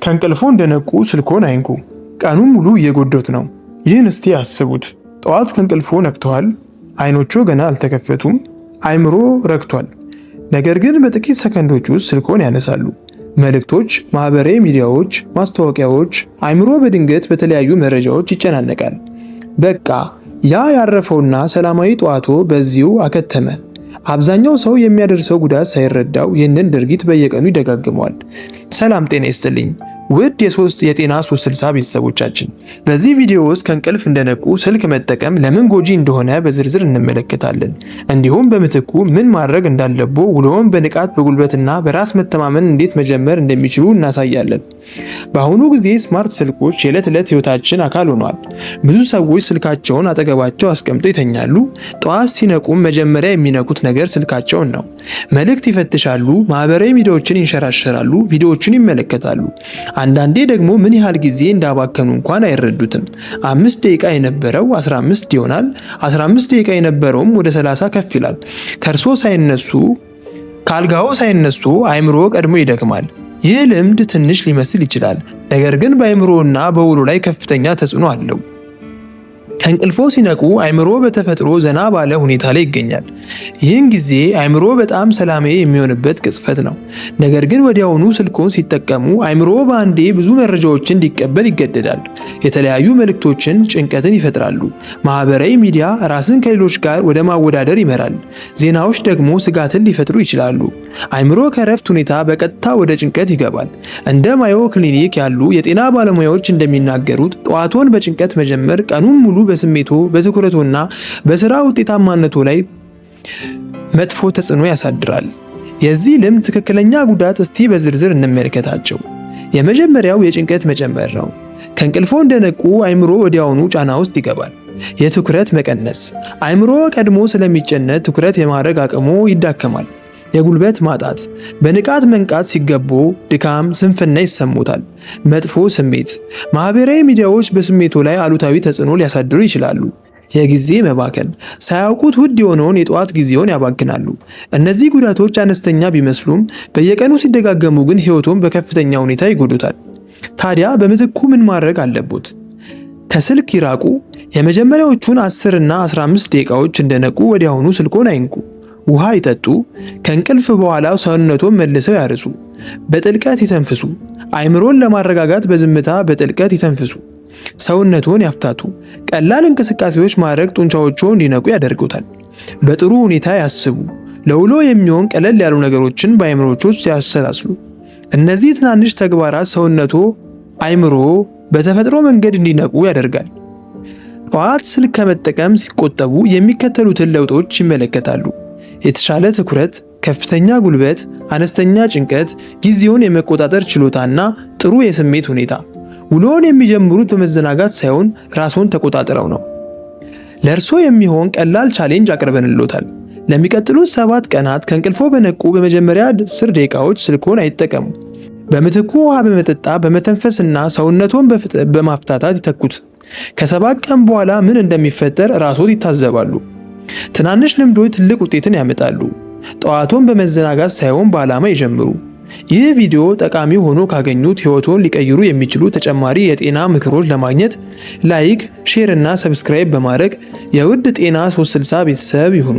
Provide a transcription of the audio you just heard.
ከእንቅልፎ እንደነቁ ስልኮን አይንኩ። ቀኑን ሙሉ እየጎዱት ነው። ይህን እስቲ አስቡት። ጠዋት ከእንቅልፎ ነቅተዋል። አይኖቹ ገና አልተከፈቱም። አይምሮ ረክቷል። ነገር ግን በጥቂት ሰከንዶች ውስጥ ስልኮን ያነሳሉ። መልእክቶች፣ ማህበራዊ ሚዲያዎች፣ ማስታወቂያዎች። አይምሮ በድንገት በተለያዩ መረጃዎች ይጨናነቃል። በቃ ያ ያረፈውና ሰላማዊ ጠዋቶ በዚሁ አከተመ። አብዛኛው ሰው የሚያደርሰው ጉዳት ሳይረዳው ይህንን ድርጊት በየቀኑ ይደጋግመዋል። ሰላም ጤና ይስጥልኝ ውድ የጤና 360 ቤተሰቦቻችን፣ በዚህ ቪዲዮ ውስጥ ከእንቅልፍ እንደነቁ ስልክ መጠቀም ለምን ጎጂ እንደሆነ በዝርዝር እንመለከታለን። እንዲሁም በምትኩ ምን ማድረግ እንዳለቦ፣ ውሎውን በንቃት በጉልበትና በራስ መተማመን እንዴት መጀመር እንደሚችሉ እናሳያለን። በአሁኑ ጊዜ ስማርት ስልኮች የዕለት ዕለት ህይወታችን አካል ሆነዋል። ብዙ ሰዎች ስልካቸውን አጠገባቸው አስቀምጠው ይተኛሉ። ጠዋት ሲነቁም መጀመሪያ የሚነኩት ነገር ስልካቸውን ነው። መልእክት ይፈትሻሉ፣ ማህበራዊ ሚዲያዎችን ይንሸራሸራሉ፣ ቪዲዮዎችን ይመለከታሉ። አንዳንዴ ደግሞ ምን ያህል ጊዜ እንዳባከኑ እንኳን አይረዱትም። 5 ደቂቃ የነበረው 15 ይሆናል። 15 ደቂቃ የነበረውም ወደ 30 ከፍ ይላል። ካልጋው ሳይነሱ አይምሮ ቀድሞ ይደክማል። ይህ ልምድ ትንሽ ሊመስል ይችላል፣ ነገር ግን በአይምሮና በውሎ ላይ ከፍተኛ ተጽዕኖ አለው። ከእንቅልፎ ሲነቁ አይምሮ በተፈጥሮ ዘና ባለ ሁኔታ ላይ ይገኛል። ይህን ጊዜ አይምሮ በጣም ሰላማዊ የሚሆንበት ቅጽበት ነው። ነገር ግን ወዲያውኑ ስልኮን ሲጠቀሙ አይምሮ በአንዴ ብዙ መረጃዎችን እንዲቀበል ይገደዳል። የተለያዩ መልእክቶችን ጭንቀትን ይፈጥራሉ። ማህበራዊ ሚዲያ ራስን ከሌሎች ጋር ወደ ማወዳደር ይመራል። ዜናዎች ደግሞ ስጋትን ሊፈጥሩ ይችላሉ። አይምሮ ከእረፍት ሁኔታ በቀጥታ ወደ ጭንቀት ይገባል። እንደ ማዮ ክሊኒክ ያሉ የጤና ባለሙያዎች እንደሚናገሩት ጠዋቶን በጭንቀት መጀመር ቀኑን ሙሉ በስሜቶ በትኩረቶና በስራ ውጤታማነቶ ላይ መጥፎ ተጽዕኖ ያሳድራል። የዚህ ልምድ ትክክለኛ ጉዳት እስቲ በዝርዝር እንመለከታቸው። የመጀመሪያው የጭንቀት መጨመር ነው። ከእንቅልፎ እንደነቁ አይምሮ ወዲያውኑ ጫና ውስጥ ይገባል። የትኩረት መቀነስ፣ አይምሮ ቀድሞ ስለሚጨነቅ ትኩረት የማድረግ አቅሙ ይዳከማል። የጉልበት ማጣት፣ በንቃት መንቃት ሲገቦ ድካም፣ ስንፍና ይሰሙታል። መጥፎ ስሜት፣ ማህበራዊ ሚዲያዎች በስሜቶ ላይ አሉታዊ ተጽዕኖ ሊያሳድሩ ይችላሉ። የጊዜ መባከን፣ ሳያውቁት ውድ የሆነውን የጠዋት ጊዜውን ያባክናሉ። እነዚህ ጉዳቶች አነስተኛ ቢመስሉም በየቀኑ ሲደጋገሙ ግን ህይወቱን በከፍተኛ ሁኔታ ይጎዱታል። ታዲያ በምትኩ ምን ማድረግ አለቦት? ከስልክ ይራቁ። የመጀመሪያዎቹን 10 እና 15 ደቂቃዎች እንደነቁ ወዲያውኑ ስልኮን አይንኩ። ውሃ ይጠጡ። ከእንቅልፍ በኋላ ሰውነቶን መልሰው ያርሱ። በጥልቀት ይተንፍሱ። አይምሮን ለማረጋጋት በዝምታ በጥልቀት ይተንፍሱ። ሰውነቶን ያፍታቱ። ቀላል እንቅስቃሴዎች ማድረግ ጡንቻዎችን እንዲነቁ ያደርጉታል። በጥሩ ሁኔታ ያስቡ። ለውሎ የሚሆን ቀለል ያሉ ነገሮችን በአይምሮች ውስጥ ያሰላስሉ። እነዚህ ትናንሽ ተግባራት ሰውነቶ፣ አይምሮ በተፈጥሮ መንገድ እንዲነቁ ያደርጋል። ጠዋት ስልክ ከመጠቀም ሲቆጠቡ የሚከተሉትን ለውጦች ይመለከታሉ። የተሻለ ትኩረት፣ ከፍተኛ ጉልበት፣ አነስተኛ ጭንቀት፣ ጊዜውን የመቆጣጠር ችሎታና ጥሩ የስሜት ሁኔታ። ውሎውን የሚጀምሩት በመዘናጋት ሳይሆን ራስዎን ተቆጣጥረው ነው። ለእርሶ የሚሆን ቀላል ቻሌንጅ አቅርበንልዎታል። ለሚቀጥሉት 7 ቀናት ከእንቅልፎ በነቁ በመጀመሪያ 10 ደቂቃዎች ስልኮን አይጠቀሙ። በምትኩ ውሃ በመጠጣት በመተንፈስና ሰውነቶን በማፍታታት ይተኩት። ከ7 ቀን በኋላ ምን እንደሚፈጠር ራስዎት ይታዘባሉ። ትናንሽ ልምዶች ትልቅ ውጤትን ያመጣሉ። ጠዋቶን በመዘናጋት ሳይሆን በዓላማ ይጀምሩ። ይህ ቪዲዮ ጠቃሚ ሆኖ ካገኙት ህይወቶን ሊቀይሩ የሚችሉ ተጨማሪ የጤና ምክሮች ለማግኘት ላይክ፣ ሼር እና ሰብስክራይብ በማድረግ የውድ ጤና 360 ቤተሰብ ይሁኑ።